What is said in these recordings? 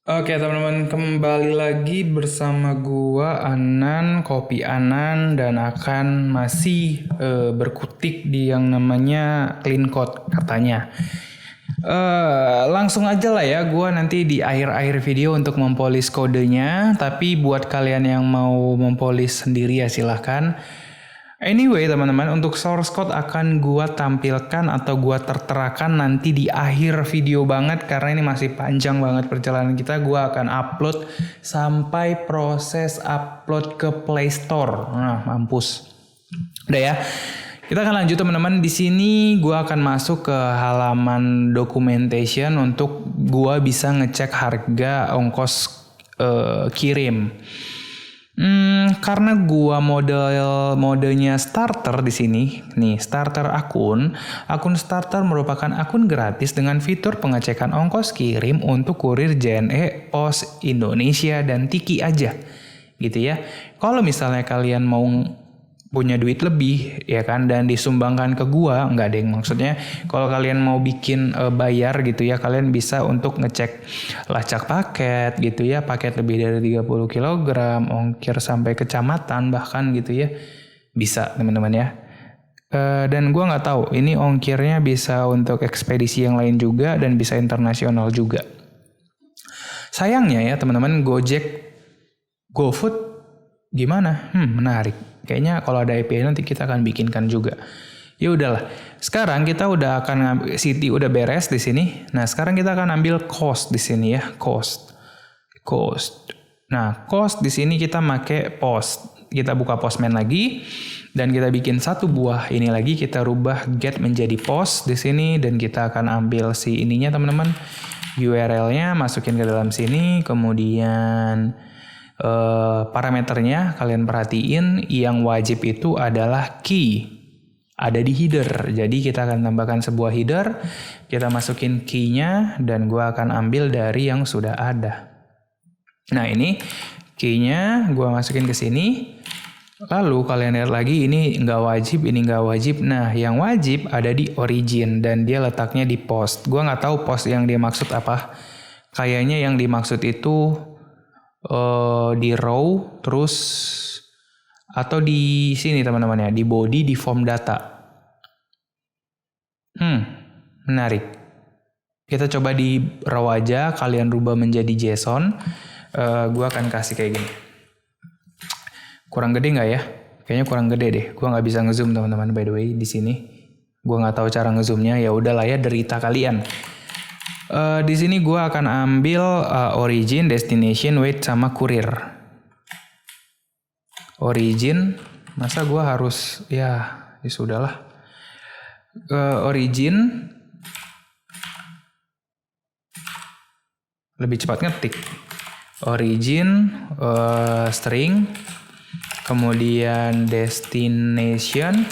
Oke teman-teman, kembali lagi bersama gua Anan, Kopi Anan, dan akan masih berkutik di yang namanya clean code katanya. Langsung aja lah ya, gua nanti di akhir-akhir video untuk mempolis kodenya. Tapi buat kalian yang mau mempolis sendiri ya silahkan. Anyway teman-teman, untuk source code akan gua tampilkan atau gua terterakan nanti di akhir video banget karena ini masih panjang banget perjalanan kita. Gua akan upload sampai proses upload ke Play Store. Nah, mampus. Udah ya. Kita akan lanjut teman-teman. Di sini gua akan masuk ke halaman documentation untuk gua bisa ngecek harga ongkos kirim. Karena gua modenya starter di sini, nih starter akun starter merupakan akun gratis dengan fitur pengecekan ongkos kirim untuk kurir JNE, Pos Indonesia dan Tiki aja, gitu ya. Kalau misalnya kalian mau punya duit lebih ya kan dan disumbangkan ke gua, nggak ada yang maksudnya kalau kalian mau bikin bayar gitu ya, kalian bisa untuk ngecek lacak paket gitu ya, paket lebih dari 30 kilogram, ongkir sampai kecamatan bahkan gitu ya, bisa teman-teman ya. Dan gua nggak tahu ini ongkirnya bisa untuk ekspedisi yang lain juga dan bisa internasional juga. Sayangnya ya teman-teman, Gojek, GoFood gimana? Menarik. Kayaknya kalau ada API nanti kita akan bikinkan juga. Ya udahlah. Sekarang kita udah akan ngambil city udah beres di sini. Nah, sekarang kita akan ambil cost di sini ya, cost. Nah, cost di sini kita pakai post. Kita buka postman lagi dan kita bikin satu buah ini lagi, kita rubah get menjadi post di sini dan kita akan ambil si ininya teman-teman. URL-nya masukin ke dalam sini, kemudian parameternya kalian perhatiin yang wajib itu adalah key, ada di header. Jadi kita akan tambahkan sebuah header, kita masukin key-nya dan gua akan ambil dari yang sudah ada. Nah ini key-nya gua masukin ke sini. Lalu kalian lihat lagi ini nggak wajib, ini nggak wajib. Nah yang wajib ada di origin dan dia letaknya di post. Gua nggak tahu post yang dia maksud apa. Kayaknya yang dimaksud itu di row terus atau di sini teman-teman ya, di body, di form data. Menarik. Kita coba di row aja, kalian rubah menjadi JSON. Gua akan kasih kayak gini. Kurang gede nggak ya? Kayaknya kurang gede deh. Gua nggak bisa ngezoom teman-teman, by the way di sini. Gua nggak tahu cara ngezoomnya. Ya udahlah ya, derita kalian. Di sini gue akan ambil origin, destination, weight, sama kurir. Origin, masa gue harus ya sudahlah. Origin, lebih cepat ngetik. Origin, string, kemudian destination,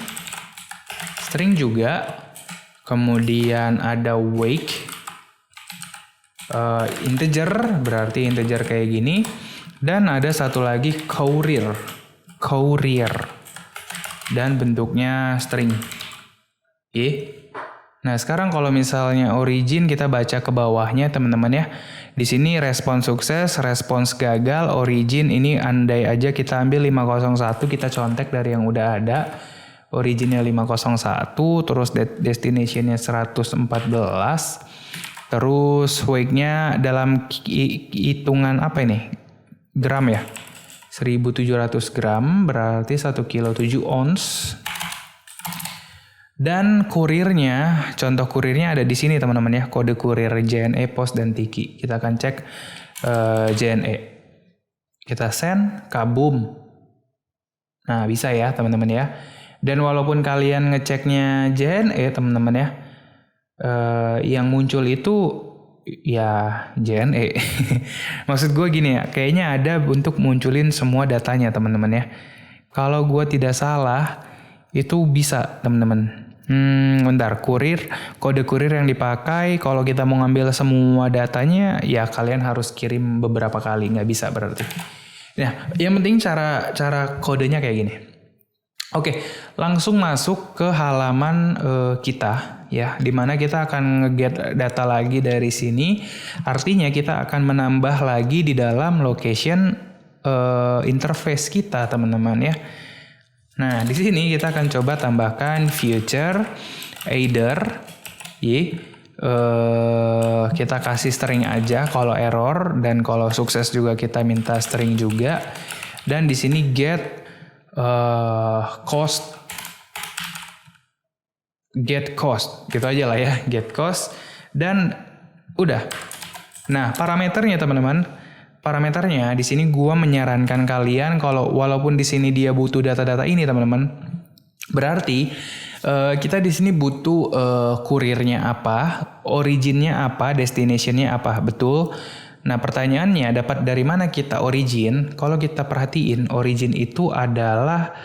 string juga, kemudian ada weight. Integer, berarti integer kayak gini, dan ada satu lagi courier, dan bentuknya string. Nah sekarang kalau misalnya origin kita baca ke bawahnya teman-teman ya, di sini respons sukses, respons gagal, origin ini andai aja kita ambil 501, kita contek dari yang udah ada. Originnya 501, terus destinationnya 114. Terus weight-nya dalam hitungan apa ini? Gram ya. 1700 gram berarti 1 kilo 7 ons. Dan kurirnya, contoh kurirnya ada di sini teman-teman ya. Kode kurir JNE, Pos dan Tiki. Kita akan cek JNE. Kita send, kabum. Nah bisa ya teman-teman ya. Dan walaupun kalian ngeceknya JNE teman-teman ya, yang muncul itu ya JNE. Maksud gue gini ya, kayaknya ada untuk munculin semua datanya teman-teman ya. Kalau gue tidak salah itu bisa teman-teman. Bentar, kode kurir yang dipakai kalau kita mau ngambil semua datanya ya kalian harus kirim beberapa kali, nggak bisa berarti. Nah, yang penting cara kodenya kayak gini. Oke, langsung masuk ke halaman kita. ya, dimana kita akan nge-get data lagi dari sini. Artinya kita akan menambah lagi di dalam location interface kita, teman-teman ya. Nah, di sini kita akan coba tambahkan future either kita kasih string aja kalau error, dan kalau sukses juga kita minta string juga. Dan di sini get cost gitu aja lah ya, get cost, dan udah. Nah, parameternya teman-teman, parameternya di sini gua menyarankan kalian kalau walaupun di sini dia butuh data-data ini teman-teman, berarti kita di sini butuh kurirnya apa, originnya apa, destinationnya apa, betul. Nah, pertanyaannya dapat dari mana kita origin? Kalau kita perhatiin, origin itu adalah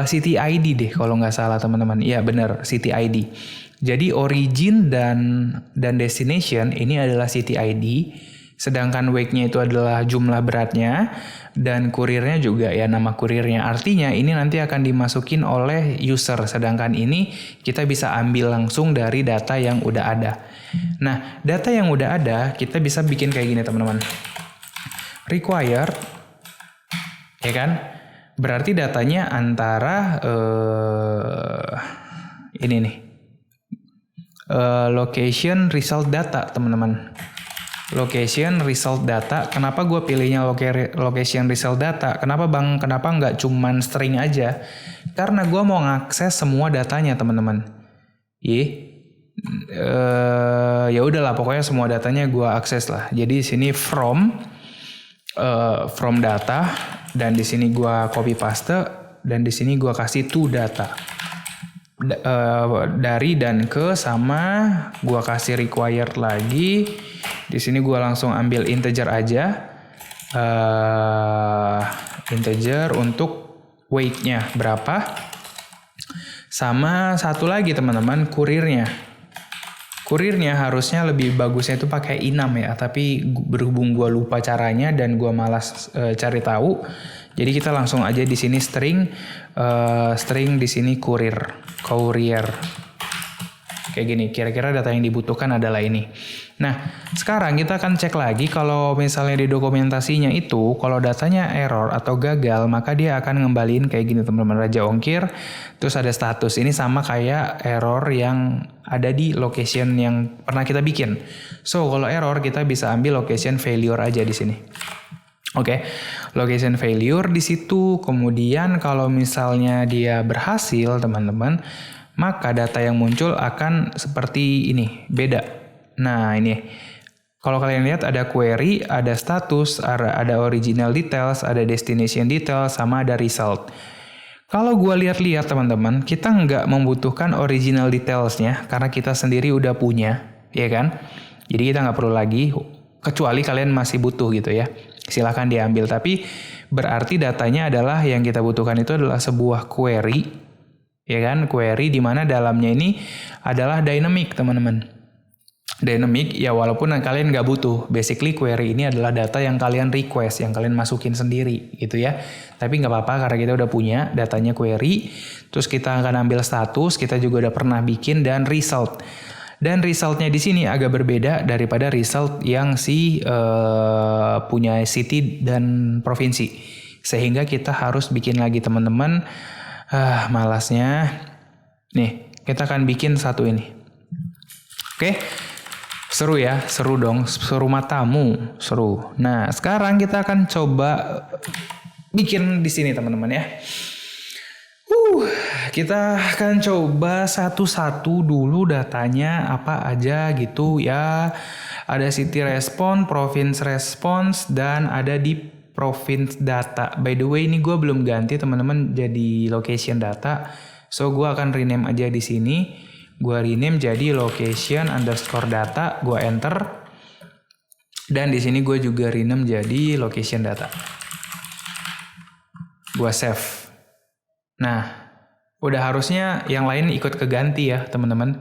city ID deh kalau nggak salah teman-teman. Iya benar, city ID. Jadi origin dan destination ini adalah city ID. Sedangkan weight-nya itu adalah jumlah beratnya, dan kurirnya juga ya nama kurirnya. Artinya ini nanti akan dimasukin oleh user, sedangkan ini kita bisa ambil langsung dari data yang udah ada. Nah, data yang udah ada kita bisa bikin kayak gini teman-teman. Required, ya kan? Berarti datanya antara ini nih. Location result data teman-teman. Location result data. Kenapa gue pilihnya location result data? Kenapa bang? Kenapa nggak cuman string aja? Karena gue mau ngakses semua datanya teman-teman. Ya udahlah, pokoknya semua datanya gue akses lah. Jadi di sini from data, dan di sini gue copy paste, dan di sini gue kasih to data. Dari dan ke, sama gue kasih required lagi. Di sini gue langsung ambil integer aja, integer untuk weight-nya berapa. Sama satu lagi teman-teman, kurirnya. Kurirnya harusnya lebih bagusnya itu pakai enum ya, tapi berhubung gue lupa caranya dan gue malas cari tahu, jadi kita langsung aja di sini string di sini courier. Kayak gini, kira-kira data yang dibutuhkan adalah ini. Nah, sekarang kita akan cek lagi kalau misalnya di dokumentasinya itu, kalau datanya error atau gagal, maka dia akan ngembaliin kayak gini teman-teman, Raja Ongkir, terus ada status. Ini sama kayak error yang ada di location yang pernah kita bikin. So, kalau error kita bisa ambil location failure aja di sini. Oke, location failure di situ. Kemudian kalau misalnya dia berhasil, teman-teman, maka data yang muncul akan seperti ini, beda. Nah, ini. Kalau kalian lihat ada query, ada status, ada original details, ada destination details, sama ada result. Kalau gue lihat-lihat teman-teman, kita nggak membutuhkan original detailsnya karena kita sendiri udah punya, ya kan? Jadi kita nggak perlu lagi, kecuali kalian masih butuh gitu ya. Silahkan diambil, tapi berarti datanya adalah yang kita butuhkan itu adalah sebuah query, ya kan? Query di mana dalamnya ini adalah dynamic, teman-teman. Dynamic ya, walaupun kalian nggak butuh. Basically query ini adalah data yang kalian request, yang kalian masukin sendiri gitu ya. Tapi nggak apa-apa karena kita udah punya datanya query. Terus kita akan ambil status, kita juga udah pernah bikin, dan result. Dan resultnya di sini agak berbeda daripada result yang punya city dan provinsi. Sehingga kita harus bikin lagi teman-teman. Malasnya. Nih, kita akan bikin satu ini. Oke. Seru ya, seru dong, seru matamu, seru. Nah, sekarang kita akan coba bikin di sini teman-teman ya. Kita akan coba satu-satu dulu datanya apa aja gitu ya. Ada city response, province response, dan ada di province data. By the way, ini gue belum ganti teman-teman jadi location data. So, gue akan rename aja di sini. Gue rename jadi location underscore data, gue enter. Dan di sini gue juga rename jadi location data. Gue save. Nah, udah harusnya yang lain ikut keganti ya teman-teman.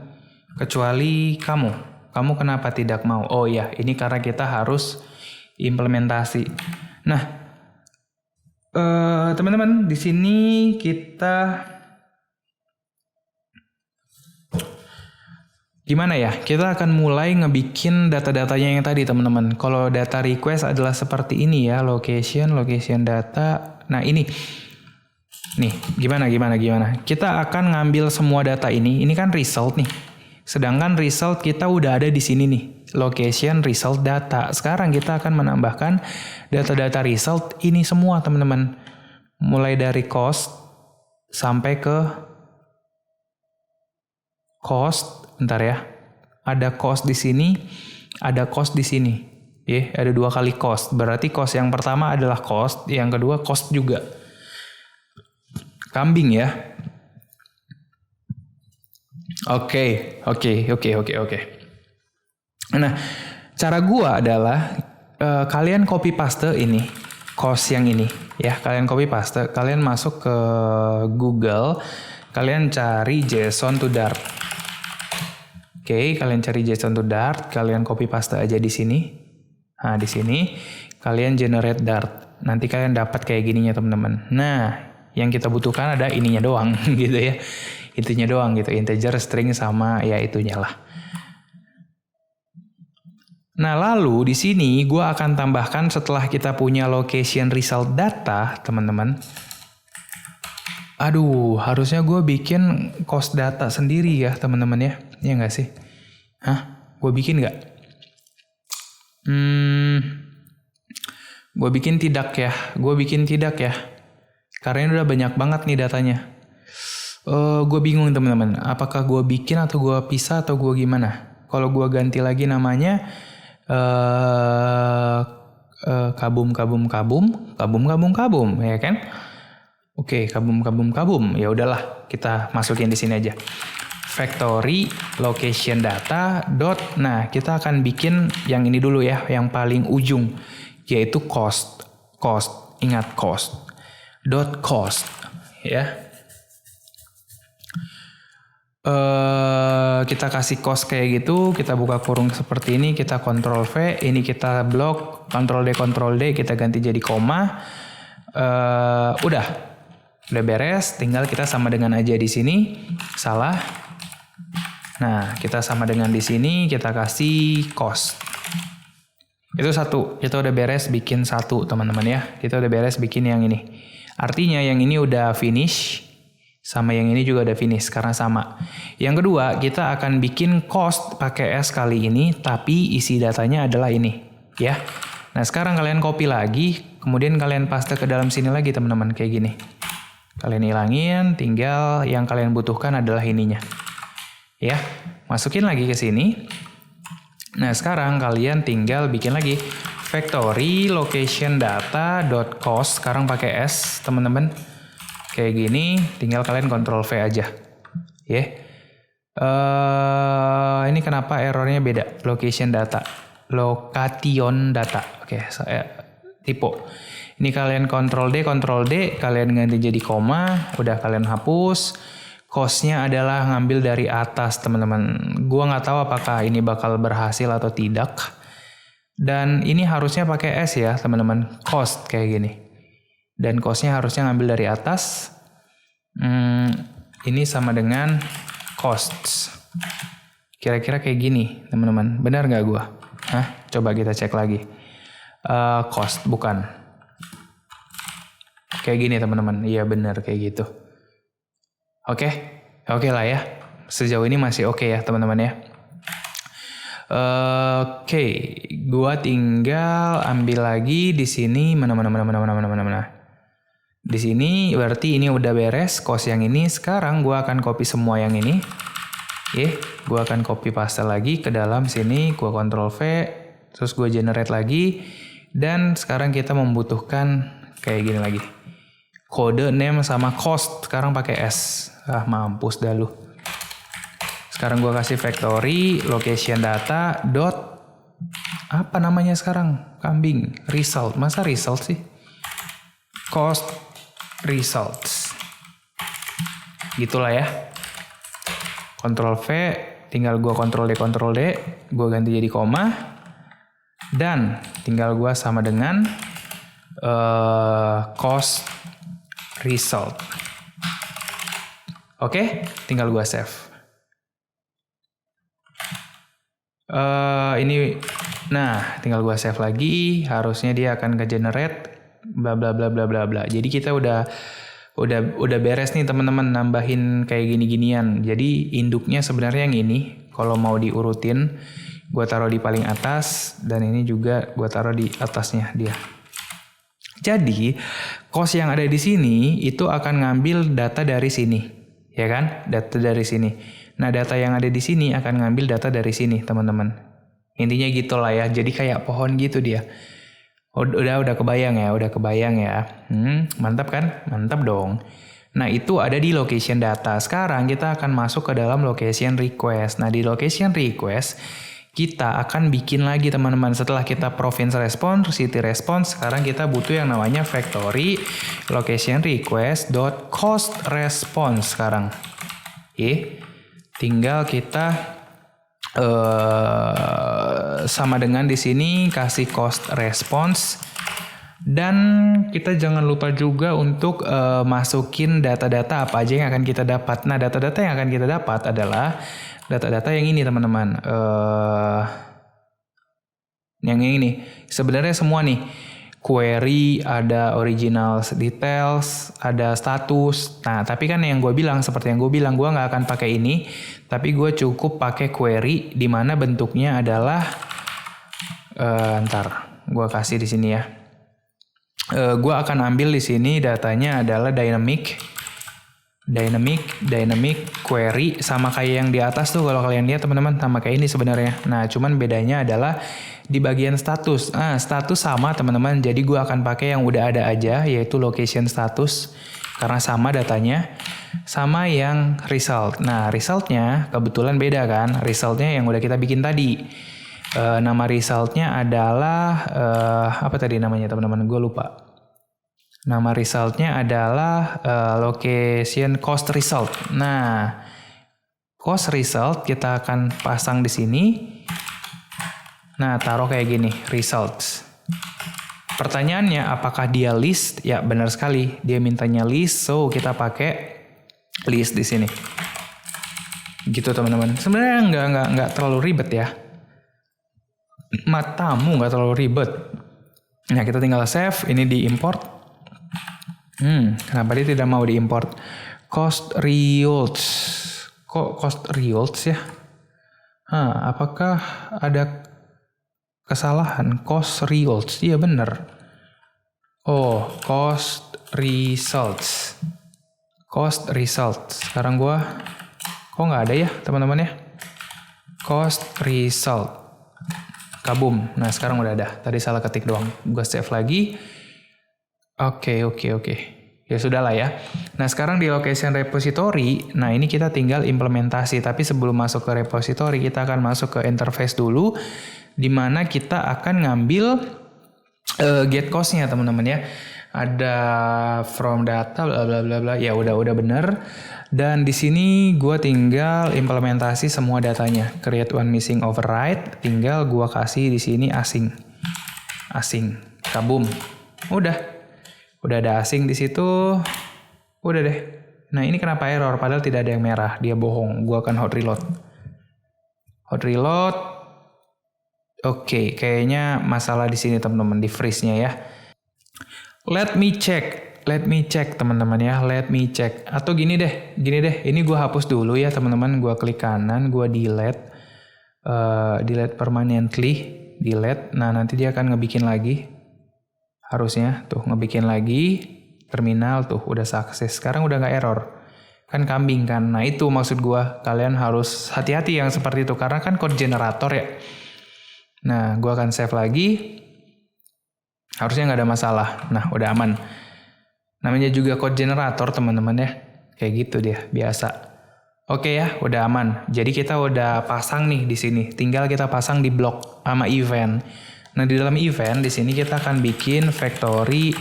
Kecuali kamu. Kamu kenapa tidak mau? Oh ya, ini karena kita harus implementasi. Nah, teman-teman, di sini kita Gimana ya? Kita akan mulai ngebikin data-datanya yang tadi teman-teman. Kalau data request adalah seperti ini ya, location data. Nah ini, nih gimana? Kita akan ngambil semua data ini kan result nih. Sedangkan result kita udah ada di sini nih, location result data. Sekarang kita akan menambahkan data-data result ini semua teman-teman. Mulai dari cost sampai ke cost. Bentar ya, ada cost di sini, ada cost di sini. Ada 2 kali cost. Berarti cost yang pertama adalah cost, yang kedua cost juga. Kambing ya. Oke. Nah, cara gua adalah kalian copy paste ini, cost yang ini ya. Kalian copy paste, kalian masuk ke Google, kalian cari JSON to Dart. Oke, kalian cari JSON to Dart, kalian copy paste aja di sini. Nah, di sini kalian generate Dart. Nanti kalian dapat kayak gininya, teman-teman. Nah, yang kita butuhkan ada ininya doang gitu ya. Itunya doang gitu, integer, string sama ya itunya lah. Nah, lalu di sini gua akan tambahkan setelah kita punya location result data, teman-teman. Aduh, harusnya gue bikin cost data sendiri ya teman-teman ya. Iya nggak sih? Gue bikin nggak? Gue bikin tidak ya. Karena ini udah banyak banget nih datanya. Gue bingung teman-teman. Apakah gue bikin atau gue pisah atau gue gimana? Kalau gue ganti lagi namanya kabum ya kan? Oke, kabum. Ya udahlah, kita masukin di sini aja. Factory location data dot. Nah, kita akan bikin yang ini dulu ya, yang paling ujung, yaitu cost. Ingat cost. Dot cost ya. Kita kasih cost kayak gitu, kita buka kurung seperti ini, kita Ctrl V, ini kita blok, Ctrl D, kita ganti jadi koma. Udah beres, tinggal kita sama dengan aja di sini. Salah. Nah, kita sama dengan di sini, kita kasih cost. Itu satu. Kita udah beres bikin satu, teman-teman ya. Kita udah beres bikin yang ini. Artinya yang ini udah finish, sama yang ini juga udah finish karena sama. Yang kedua, kita akan bikin cost pakai S kali ini, tapi isi datanya adalah ini, ya. Nah, sekarang kalian copy lagi, kemudian kalian paste ke dalam sini lagi, teman-teman, kayak gini. Kalian hilangin, tinggal yang kalian butuhkan adalah ininya. Ya, masukin lagi ke sini. Nah, sekarang kalian tinggal bikin lagi factory location data dot cost. Sekarang pakai S, teman-teman. Kayak gini, tinggal kalian Ctrl V aja. Ya. Ini kenapa errornya beda? Location data. Location data. Oke, saya tipe. Ini kalian Ctrl D, kalian ganti jadi koma, udah kalian hapus. Cost-nya adalah ngambil dari atas, teman-teman. Gua nggak tahu apakah ini bakal berhasil atau tidak. Dan ini harusnya pakai S ya, teman-teman. Cost kayak gini. Dan cost-nya harusnya ngambil dari atas. Ini sama dengan costs. Kira-kira kayak gini, teman-teman. Benar nggak gua? Coba kita cek lagi. Cost, bukan. Kayak gini teman-teman, iya benar kayak gitu. Oke lah ya. Sejauh ini masih oke ya teman-teman ya. Oke, gua tinggal ambil lagi di sini mana. Di sini berarti ini udah beres cost yang ini. Sekarang gua akan copy semua yang ini. Gua akan copy paste lagi ke dalam sini. Gua Ctrl V, terus gua generate lagi. Dan sekarang kita membutuhkan kayak gini lagi. Kode name sama cost sekarang pakai S. Mampus dah lu. Sekarang gua kasih factory location data dot apa namanya sekarang? Kambing. Result. Masa result sih? Cost results. Gitulah ya. Ctrl V, tinggal gua Ctrl D, gua ganti jadi koma. Dan tinggal gua sama dengan cost result. Oke, tinggal gua save. Ini, nah tinggal gua save lagi, harusnya dia akan ke-generate bla bla bla bla bla bla. Jadi kita udah beres nih teman-teman nambahin kayak gini-ginian. Jadi induknya sebenarnya yang ini. Kalau mau diurutin, gua taruh di paling atas dan ini juga gua taruh di atasnya dia. Jadi cost yang ada di sini itu akan ngambil data dari sini, ya kan? Data dari sini. Nah, data yang ada di sini akan ngambil data dari sini, teman-teman. Intinya gitulah ya. Jadi kayak pohon gitu dia. Udah kebayang ya. Mantap kan? Mantap dong. Nah, itu ada di location data. Sekarang kita akan masuk ke dalam location request. Nah, di location request kita akan bikin lagi teman-teman. Setelah kita province response, city response, sekarang kita butuh yang namanya factory location request dot cost response sekarang. Oke. Tinggal kita sama dengan di sini kasih cost response dan kita jangan lupa juga untuk masukin data-data apa aja yang akan kita dapat. Nah, data-data yang akan kita dapat adalah data-data yang ini teman-teman. Yang ini sebenarnya semua nih. Query, ada original details, ada status. Nah, tapi kan yang gue bilang, seperti yang gue bilang, gue nggak akan pakai ini, tapi gue cukup pakai query, di mana bentuknya adalah, ntar gue kasih di sini ya. Gue akan ambil di sini datanya adalah dynamic query, sama kayak yang di atas tuh kalau kalian lihat teman-teman, sama kayak ini sebenarnya. Nah, cuman bedanya adalah di bagian status. Status sama teman-teman, jadi gue akan pakai yang udah ada aja, yaitu location status, karena sama datanya, sama yang result. Nah, resultnya kebetulan beda kan, resultnya yang udah kita bikin tadi. Nama resultnya adalah, apa tadi namanya teman-teman, gue lupa. Nama resultnya adalah location cost result. Nah, cost result kita akan pasang di sini. Nah, taruh kayak gini, results. Pertanyaannya, apakah dia list? Ya, benar sekali. Dia mintanya list, so kita pakai list di sini. Gitu teman-teman. Sebenarnya nggak terlalu ribet ya. Matamu nggak terlalu ribet. Nah, kita tinggal save. Ini diimport. Kenapa dia tidak mau diimport? Cost results. Kok cost results ya? Apakah ada kesalahan? Cost results. Iya benar. Oh, cost results. Cost results. Sekarang gua kok nggak ada ya teman-teman ya? Cost result. Kabum. Nah, sekarang udah ada. Tadi salah ketik doang. Gua save lagi. Oke. Ya sudahlah ya. Nah, sekarang di location repository, nah ini kita tinggal implementasi. Tapi sebelum masuk ke repository, kita akan masuk ke interface dulu, di mana kita akan ngambil get cost-nya teman-teman ya. Ada from data bla bla bla bla. Ya udah bener. Dan di sini gua tinggal implementasi semua datanya. Create one missing override, tinggal gua kasih di sini asing. Kabum. Udah ada asing di situ. Udah deh. Nah, ini kenapa error padahal tidak ada yang merah? Dia bohong. Gua akan hot reload. Oke, kayaknya masalah di sini teman-teman, di freeze-nya ya. Let me check teman-teman ya. Let me check. Atau gini deh. Ini gua hapus dulu ya teman-teman. Gua klik kanan, gua delete. Delete permanently. Delete. Nah, nanti dia akan ngebikin lagi. Harusnya tuh ngebikin lagi terminal tuh udah sukses. Sekarang udah nggak error. Kan kambing kan. Nah, itu maksud gua. Kalian harus hati-hati yang seperti itu karena kan code generator ya. Nah, gua akan save lagi. Harusnya nggak ada masalah. Nah, udah aman. Namanya juga code generator teman-teman ya. Kayak gitu dia, biasa. Oke ya, udah aman. Jadi kita udah pasang nih di sini. Tinggal kita pasang di blok sama event. Nah, di dalam event di sini kita akan bikin factory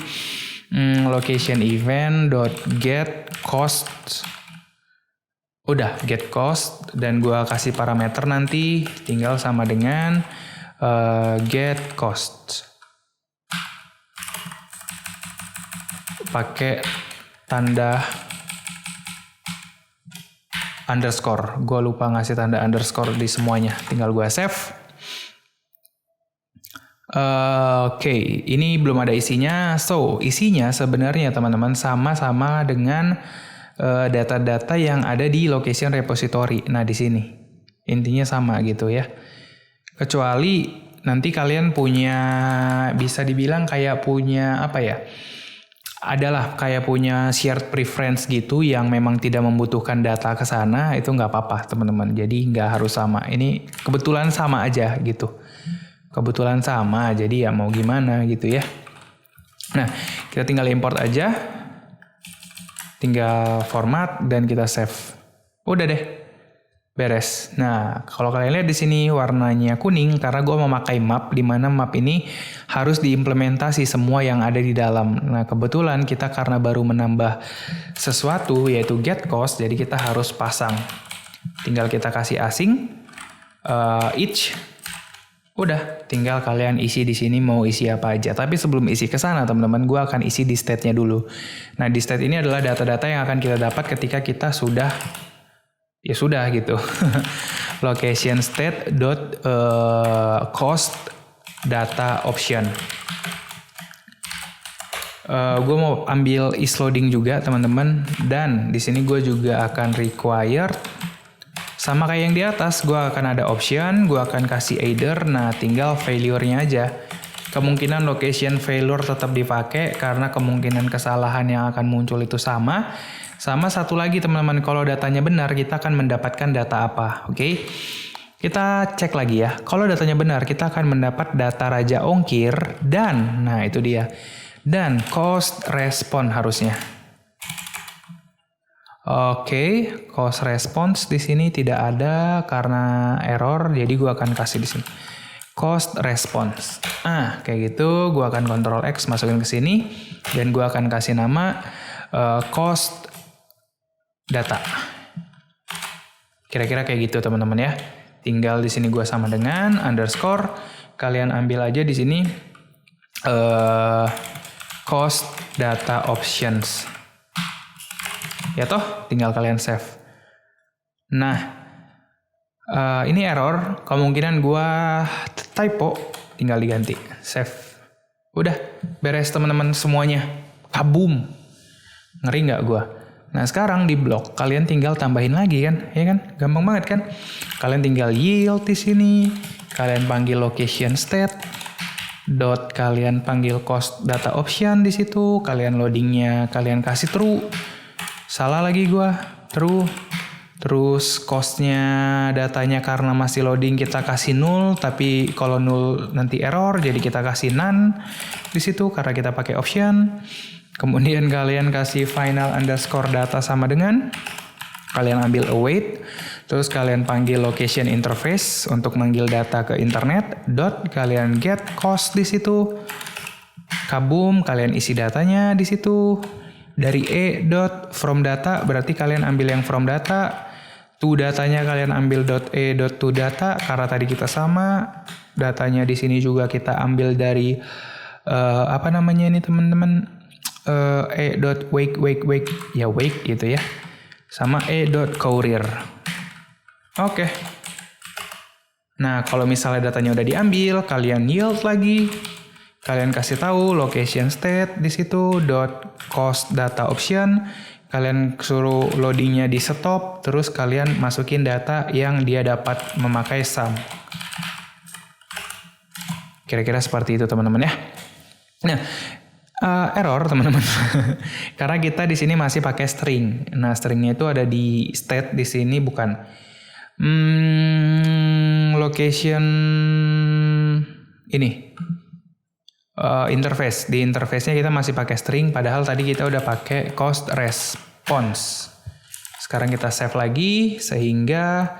location event .get cost. Udah get cost dan gua kasih parameter nanti tinggal sama dengan get cost. Pakai tanda underscore. Gua lupa ngasih tanda underscore di semuanya. Tinggal gua save. Oke, ini belum ada isinya. So, isinya sebenarnya teman-teman sama-sama dengan data-data yang ada di location repository. Nah, di sini. Intinya sama gitu ya. Kecuali nanti kalian punya, bisa dibilang kayak punya apa ya? Adalah kayak punya shared preference gitu yang memang tidak membutuhkan data ke sana, itu nggak apa-apa teman-teman. Jadi nggak harus sama. Ini kebetulan sama aja gitu. Kebetulan sama, jadi ya mau gimana gitu ya. Nah, kita tinggal import aja. Tinggal format dan kita save. Udah deh. Beres. Nah, kalau kalian lihat di sini warnanya kuning karena gue memakai map, di mana map ini harus diimplementasi semua yang ada di dalam. Nah, kebetulan kita karena baru menambah sesuatu yaitu get cost, jadi kita harus pasang. Tinggal kita kasih asing, each. Udah, tinggal kalian isi di sini mau isi apa aja. Tapi sebelum isi ke sana, teman-teman, gue akan isi di state-nya dulu. Nah, di state ini adalah data-data yang akan kita dapat ketika kita sudah gitu. Location state dot cost data option. Gue mau ambil is loading juga, teman-teman. Dan di sini gue juga akan require. Sama kayak yang di atas, gue akan ada option, gue akan kasih either, nah tinggal failure-nya aja. Kemungkinan location failure tetap dipakai karena kemungkinan kesalahan yang akan muncul itu sama. Sama satu lagi teman-teman, kalau datanya benar kita akan mendapatkan data apa, oke? Kita cek lagi ya, kalau datanya benar kita akan mendapat data raja ongkir dan, nah itu dia, dan cost response harusnya. Oke, cost response di sini tidak ada karena error, jadi gue akan kasih di sini cost response. Kayak gitu, gue akan Ctrl X masukin ke sini dan gue akan kasih nama cost data. Kira-kira kayak gitu teman-teman ya. Tinggal di sini gue sama dengan underscore. Kalian ambil aja di sini cost data options. Ya toh, tinggal kalian save. Nah, ini error, kemungkinan gua typo, tinggal diganti, save. Udah, beres teman-teman semuanya. Kabum. Ngeri nggak gua? Nah, sekarang di blok kalian tinggal tambahin lagi kan, ya kan? Gampang banget kan? Kalian tinggal yield di sini, kalian panggil location state, dot kalian panggil cost data option di situ, kalian loadingnya kalian kasih true. Salah lagi gua, true. Terus costnya datanya karena masih loading kita kasih 0, tapi kalau 0 nanti error, jadi kita kasih none di situ karena kita pakai option. Kemudian kalian kasih final underscore data sama dengan, kalian ambil await, terus kalian panggil location interface untuk manggil data ke internet, dot kalian get cost di situ. Kabum, kalian isi datanya di situ. Dari e from data berarti kalian ambil yang from data, to datanya kalian ambil .e.to data karena tadi kita sama, datanya di sini juga kita ambil dari apa namanya ini teman-teman, e.wake ya wake gitu ya, sama e.courier. Oke. Nah kalau misalnya datanya udah diambil, kalian yield lagi. Kalian kasih tahu location state di situ dot cost data option. Kalian suruh loadingnya di stop, terus kalian masukin data yang dia dapat memakai sum. Kira-kira seperti itu teman-teman ya. Nah, error teman-teman, karena kita di sini masih pakai string. Nah, stringnya itu ada di state di sini bukan. Location ini. Interface. Di interface-nya kita masih pakai string, padahal tadi kita udah pakai cost response. Sekarang kita save lagi, sehingga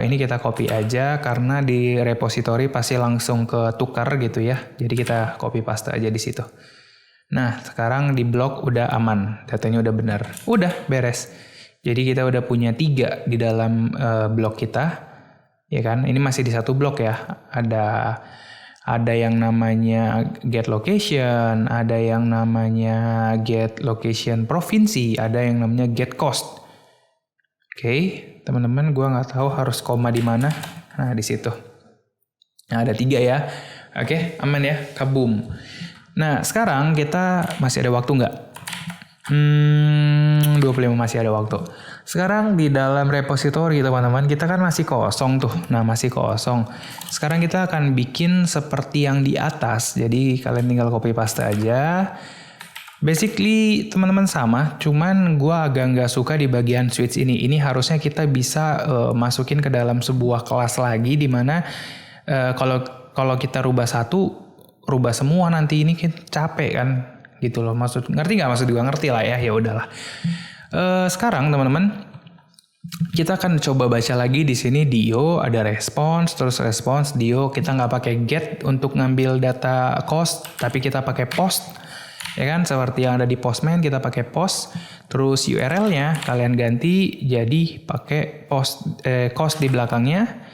ini kita copy aja, karena di repository pasti langsung ke tukar gitu ya. Jadi kita copy paste aja di situ. Nah, sekarang di blok udah aman, datanya udah benar. Udah, beres. Jadi kita udah punya 3 di dalam blok kita. Ya kan, ini masih di satu blok ya. Ada yang namanya get location, ada yang namanya get location provinsi, ada yang namanya get cost. Oke, teman-teman, gue nggak tahu harus koma di mana. Nah, di situ. Nah, ada 3 ya. Oke, aman ya, kabum. Nah, sekarang kita masih ada waktu nggak? 25 masih ada waktu. Sekarang di dalam repository teman-teman, kita kan masih kosong tuh. Nah, masih kosong. Sekarang kita akan bikin seperti yang di atas. Jadi kalian tinggal copy paste aja. Basically teman-teman sama, cuman gua agak nggak suka di bagian switch ini. Ini harusnya kita bisa masukin ke dalam sebuah kelas lagi, dimana kalau kita rubah satu, rubah semua nanti ini kita capek kan. Gitu loh, ngerti nggak? Maksud juga ngerti lah ya udahlah. Sekarang teman-teman kita akan coba baca lagi di sini Dio, ada response, terus response Dio, kita nggak pakai get untuk ngambil data cost, tapi kita pakai post, ya kan? Seperti yang ada di Postman kita pakai post, terus URL-nya kalian ganti jadi pakai cost di belakangnya.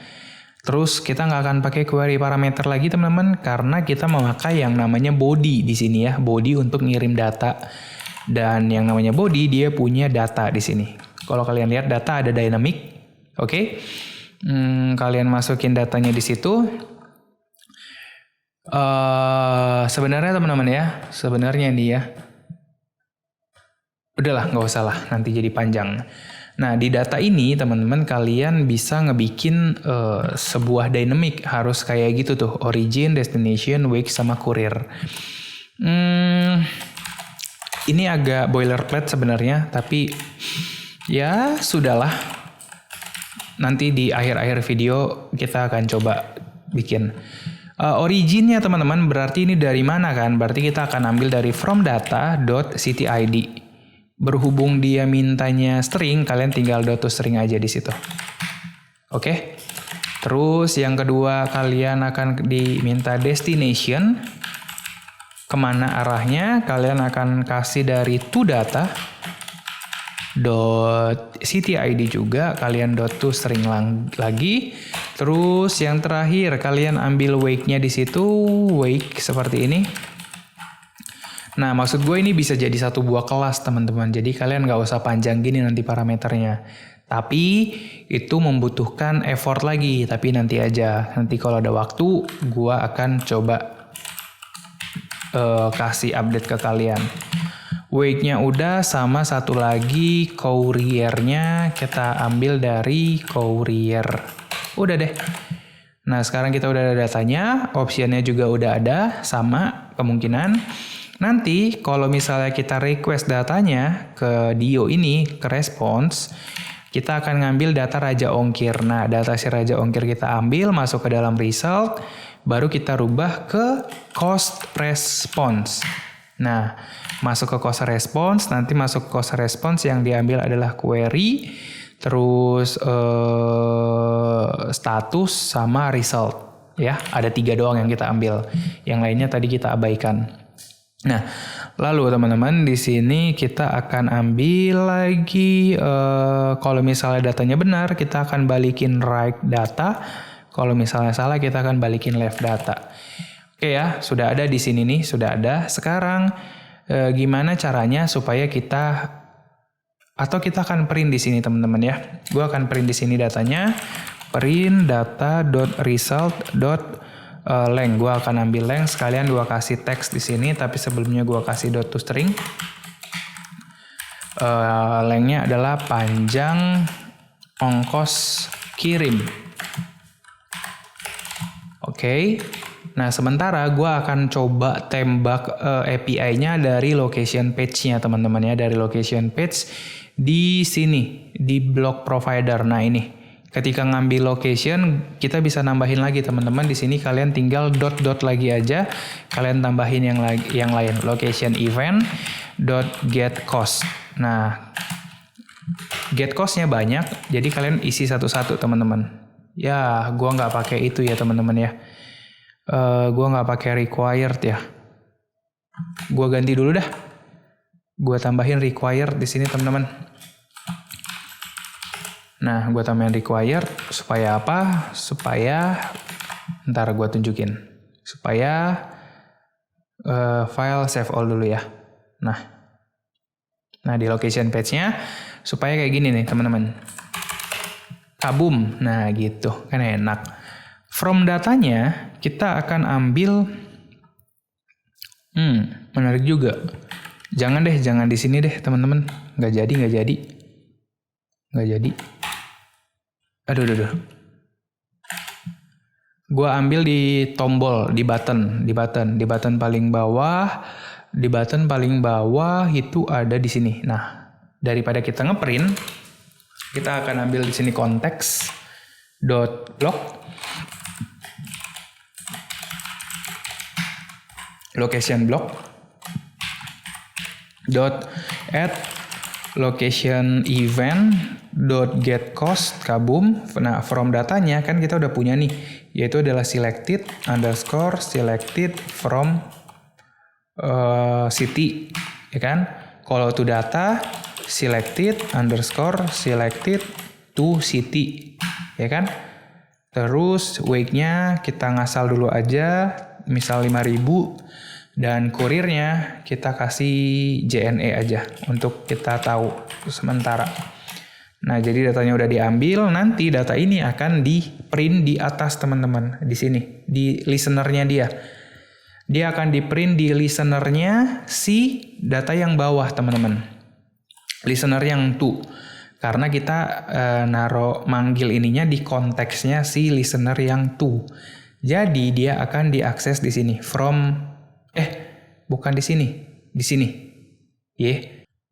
Terus kita nggak akan pakai query parameter lagi teman-teman, karena kita memakai yang namanya body di sini ya, body untuk ngirim data. Dan yang namanya body dia punya data di sini. Kalau kalian lihat data ada dynamic, oke? Kalian masukin datanya di situ. Sebenarnya teman-teman ya, sebenarnya nih ya, udahlah nggak usah lah, nanti jadi panjang. Nah, di data ini teman-teman kalian bisa ngebikin sebuah dynamic, harus kayak gitu tuh, origin, destination, wake, sama courier. Ini agak boilerplate sebenarnya, tapi ya sudahlah. Nanti di akhir-akhir video kita akan coba bikin. Originnya teman-teman berarti ini dari mana kan? Berarti kita akan ambil dari from data.cityid. Berhubung dia mintanya string, kalian tinggal .toString aja di situ. Oke. Terus yang kedua kalian akan diminta destination. Kemana arahnya? Kalian akan kasih dari toData. .cityid juga kalian .toString lagi. Terus yang terakhir kalian ambil wake-nya di situ, wake seperti ini. Nah, maksud gue ini bisa jadi satu buah kelas, teman-teman. Jadi kalian nggak usah panjang gini nanti parameternya. Tapi itu membutuhkan effort lagi. Tapi nanti aja. Nanti kalau ada waktu, gue akan coba kasih update ke kalian. Wake-nya udah, sama satu lagi courier-nya kita ambil dari courier. Udah deh. Nah, sekarang kita udah ada datanya. Optionnya juga udah ada, sama kemungkinan. Nanti kalau misalnya kita request datanya ke Dio ini, ke response, kita akan ngambil data Raja Ongkir. Nah, data si Raja Ongkir kita ambil, masuk ke dalam result, baru kita rubah ke cost response. Nah, masuk ke cost response, nanti masuk ke cost response yang diambil adalah query, terus status sama result. Ya, ada 3 doang yang kita ambil. Yang lainnya tadi kita abaikan. Nah, lalu teman-teman di sini kita akan ambil lagi kalau misalnya datanya benar kita akan balikin right data, kalau misalnya salah kita akan balikin left data. Oke ya, sudah ada di sini nih, sudah ada. Sekarang gimana caranya supaya kita akan print di sini teman-teman ya. Gue akan print di sini datanya, print data.result. Length, gue akan ambil length, sekalian gue kasih teks di sini, tapi sebelumnya gue kasih .toString. Lengthnya adalah panjang ongkos kirim. Oke. Nah, sementara gue akan coba tembak API-nya dari location page-nya teman-teman ya, dari location page di sini di block provider. Nah, ini. Ketika ngambil location, kita bisa nambahin lagi teman-teman. Di sini kalian tinggal dot lagi aja. Kalian tambahin yang lain. Location event .get cost. Nah, get cost-nya banyak. Jadi kalian isi satu-satu teman-teman. Ya, gua nggak pakai itu ya teman-teman ya. Gua nggak pakai required ya. Gua ganti dulu dah. Gua tambahin required di sini teman-teman. Nah, gue tambahin required supaya apa? Supaya ntar gue tunjukin. Supaya file save all dulu ya. Nah di location page-nya supaya kayak gini nih teman-teman. Kabum. Nah gitu, kan enak. From datanya kita akan ambil, menarik juga. Jangan di sini deh teman-teman. Nggak jadi. Aduh. Gua ambil di tombol, di button paling bawah. Di button paling bawah itu ada di sini. Nah, daripada kita ngeprint, kita akan ambil di sini konteks .block location block add location event get cost kabum. Nah, from datanya kan kita udah punya nih, yaitu adalah selected from city, ya kan? Kalau to data selected to city, ya kan? Terus weight-nya kita ngasal dulu aja, misal 5.000, dan kurirnya kita kasih JNE aja untuk kita tahu sementara. Nah, jadi datanya udah diambil, nanti data ini akan di print di atas teman-teman, di sini, di listener-nya dia. Dia akan di print di listener-nya si data yang bawah teman-teman. Listener yang to. Karena kita manggil ininya di konteksnya si listener yang to. Jadi dia akan diakses di sini bukan di sini.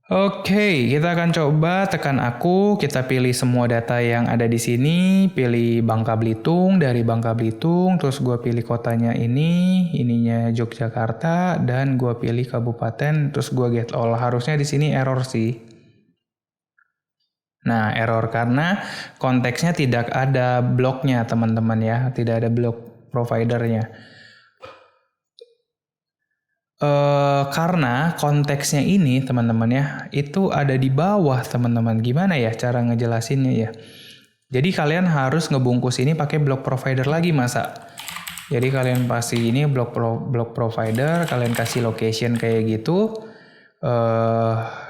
Oke, kita akan coba tekan aku, kita pilih semua data yang ada di sini, pilih Bangka Belitung, dari Bangka Belitung, terus gue pilih kotanya ininya Yogyakarta, dan gue pilih kabupaten, terus gue get all. Harusnya di sini error sih. Nah, error karena konteksnya tidak ada bloknya teman-teman ya, tidak ada blok providernya. Karena konteksnya ini teman-teman ya, itu ada di bawah teman-teman. Gimana ya cara ngejelasinnya ya? Jadi kalian harus ngebungkus ini pakai blok provider lagi masa. Jadi kalian pasti ini blok provider, kalian kasih location kayak gitu.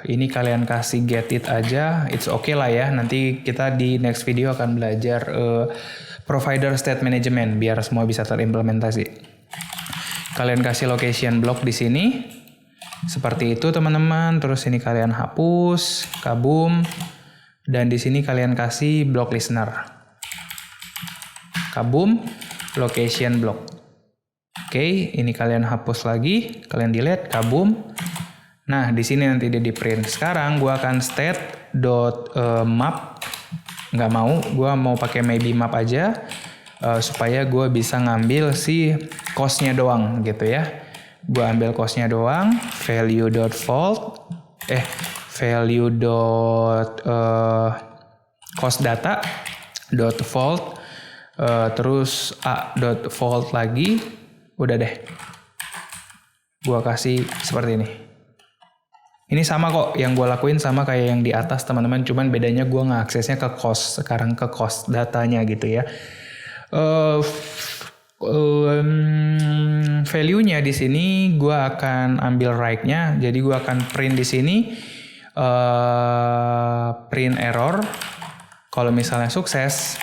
Ini kalian kasih get it aja, it's okay lah ya. Nanti kita di next video akan belajar provider state management biar semua bisa terimplementasi. Kalian kasih location block di sini. Seperti itu teman-teman. Terus ini kalian hapus, kabum. Dan di sini kalian kasih block listener. Kabum, location block. Oke, ini kalian hapus lagi, kalian delete, kabum. Nah, di sini nanti dia di print. Sekarang gua akan state.map. Nggak mau, gua mau pakai maybe map aja. Supaya gue bisa ngambil si cost-nya doang gitu ya. Gue ambil cost-nya doang, cost data .vault terus a.vault lagi. Udah deh. Gue kasih seperti ini. Ini sama kok, yang gue lakuin sama kayak yang di atas teman-teman, cuman bedanya gue nge-aksesnya ke cost, sekarang ke cost datanya gitu ya. Value-nya di sini gue akan ambil right-nya, jadi gue akan print di sini print error. Kalau misalnya sukses,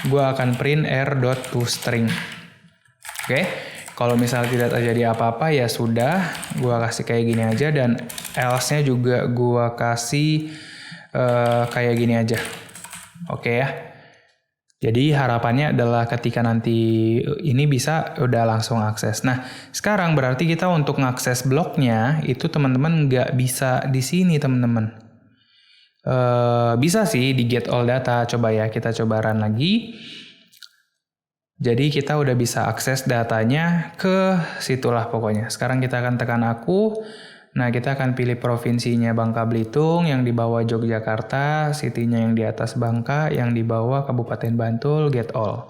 gue akan print error.toString. Oke, kalau misalnya tidak terjadi apa-apa ya sudah, gue kasih kayak gini aja, dan else-nya juga gue kasih kayak gini aja. Oke ya. Jadi harapannya adalah ketika nanti ini bisa udah langsung akses. Nah, sekarang berarti kita untuk ngakses bloknya itu teman-teman nggak bisa di sini teman-teman. Bisa sih di get all data. Coba ya, kita coba run lagi. Jadi kita udah bisa akses datanya ke situlah pokoknya. Sekarang kita akan tekan aku. Nah, kita akan pilih provinsinya Bangka Belitung, yang di bawah Yogyakarta, city-nya yang di atas Bangka, yang di bawah Kabupaten Bantul, get all.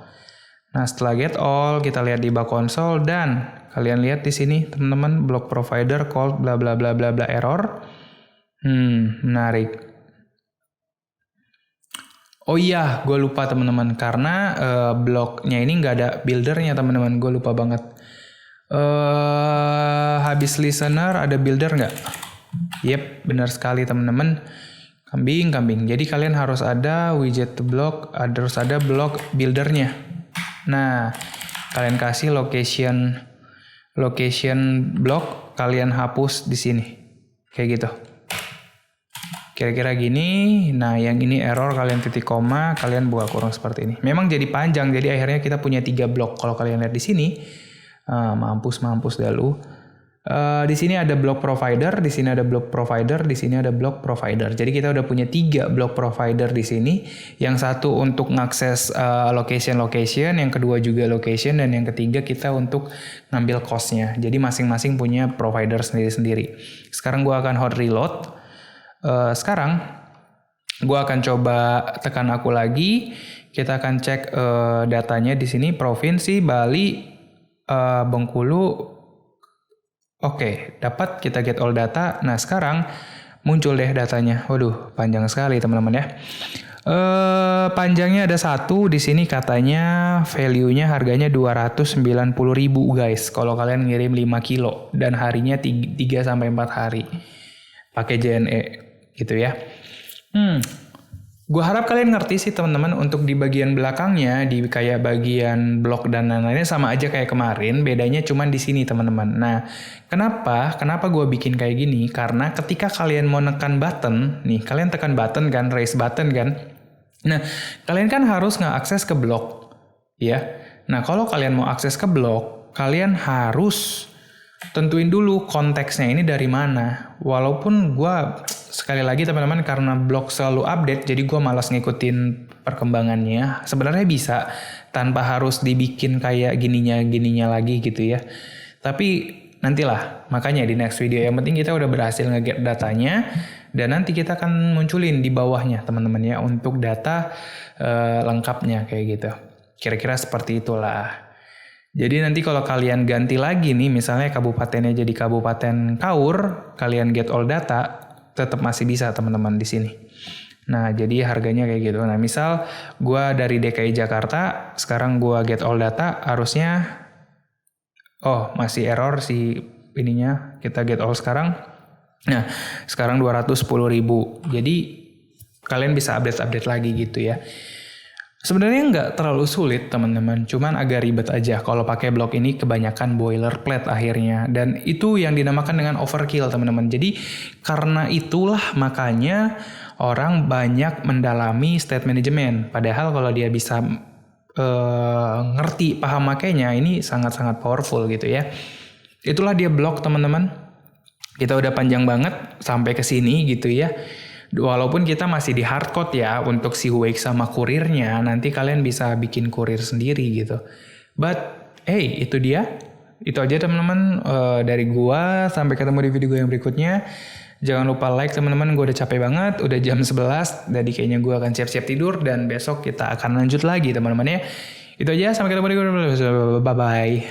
Nah, setelah get all, kita lihat di bak konsol, dan kalian lihat di sini, teman-teman, block provider called bla bla bla bla bla error. Menarik. Oh iya, gue lupa teman-teman, karena bloknya ini nggak ada buildernya teman-teman, gue lupa banget. Habis listener ada builder nggak? Yep, benar sekali teman-teman. Kambing. Jadi kalian harus ada widget block, harus ada block buildernya. Nah, kalian kasih location block, kalian hapus di sini. Kayak gitu. Kira-kira gini. Nah, yang ini error, kalian titik koma, kalian buka kurung seperti ini. Memang jadi panjang, jadi akhirnya kita punya 3 blok. Kalau kalian lihat di sini, mampus dah lu. Di sini ada blok provider, di sini ada blok provider, di sini ada blok provider. Jadi kita udah punya 3 blok provider di sini. Yang satu untuk ngakses location, yang kedua juga location, dan yang ketiga kita untuk ngambil cost-nya. Jadi masing-masing punya provider sendiri-sendiri. Sekarang gua akan hot reload. Sekarang gue akan coba tekan aku lagi. Kita akan cek datanya di sini provinsi Bali, Bengkulu. Oke, dapat, kita get all data. Nah, sekarang muncul deh datanya. Waduh, panjang sekali teman-teman ya. Panjangnya ada 1 di sini, katanya value-nya harganya 290.000 guys. Kalau kalian ngirim 5 kilo dan harinya 3 sampai 4 hari. Pakai JNE gitu ya. Gue harap kalian ngerti sih teman-teman, untuk di bagian belakangnya, di kayak bagian blok dan lain-lainnya sama aja kayak kemarin, bedanya cuman di sini teman-teman. Nah, kenapa gue bikin kayak gini? Karena ketika kalian mau nekan button, nih kalian tekan button kan, raise button kan. Nah, kalian kan harus nge-akses ke blok, ya. Nah, kalau kalian mau akses ke blok, kalian harus tentuin dulu konteksnya ini dari mana. Walaupun gue sekali lagi teman-teman, karena blog selalu update, jadi gue malas ngikutin perkembangannya. Sebenarnya bisa tanpa harus dibikin kayak gininya lagi gitu ya. Tapi nantilah, makanya di next video. Yang penting kita udah berhasil nge-get datanya, dan nanti kita akan munculin di bawahnya teman-teman ya, untuk data lengkapnya kayak gitu. Kira-kira seperti itulah. Jadi nanti kalau kalian ganti lagi nih, misalnya kabupatennya jadi Kabupaten Kaur, kalian get all data, tetap masih bisa teman-teman di sini. Nah, jadi harganya kayak gitu. Nah, misal gua dari DKI Jakarta, sekarang gua get all data, harusnya masih error si ininya. Kita get all sekarang. Nah, sekarang 210.000. Jadi kalian bisa update lagi gitu ya. Sebenarnya nggak terlalu sulit teman-teman, cuman agak ribet aja kalau pakai blok ini, kebanyakan boilerplate akhirnya, dan itu yang dinamakan dengan overkill teman-teman. Jadi karena itulah makanya orang banyak mendalami state management, padahal kalau dia bisa ngerti, paham makainya, ini sangat-sangat powerful gitu ya. Itulah dia blok teman-teman. Kita udah panjang banget sampai ke sini gitu ya. Walaupun kita masih di hardcode ya untuk si Wake sama kurirnya, nanti kalian bisa bikin kurir sendiri gitu. But hey, itu dia. Itu aja teman-teman dari gua. Sampai ketemu di video gue yang berikutnya. Jangan lupa like teman-teman, gue udah capek banget, udah jam 11. Jadi kayaknya gue akan siap-siap tidur, dan besok kita akan lanjut lagi teman-teman ya. Itu aja, sampai ketemu di video. Bye bye.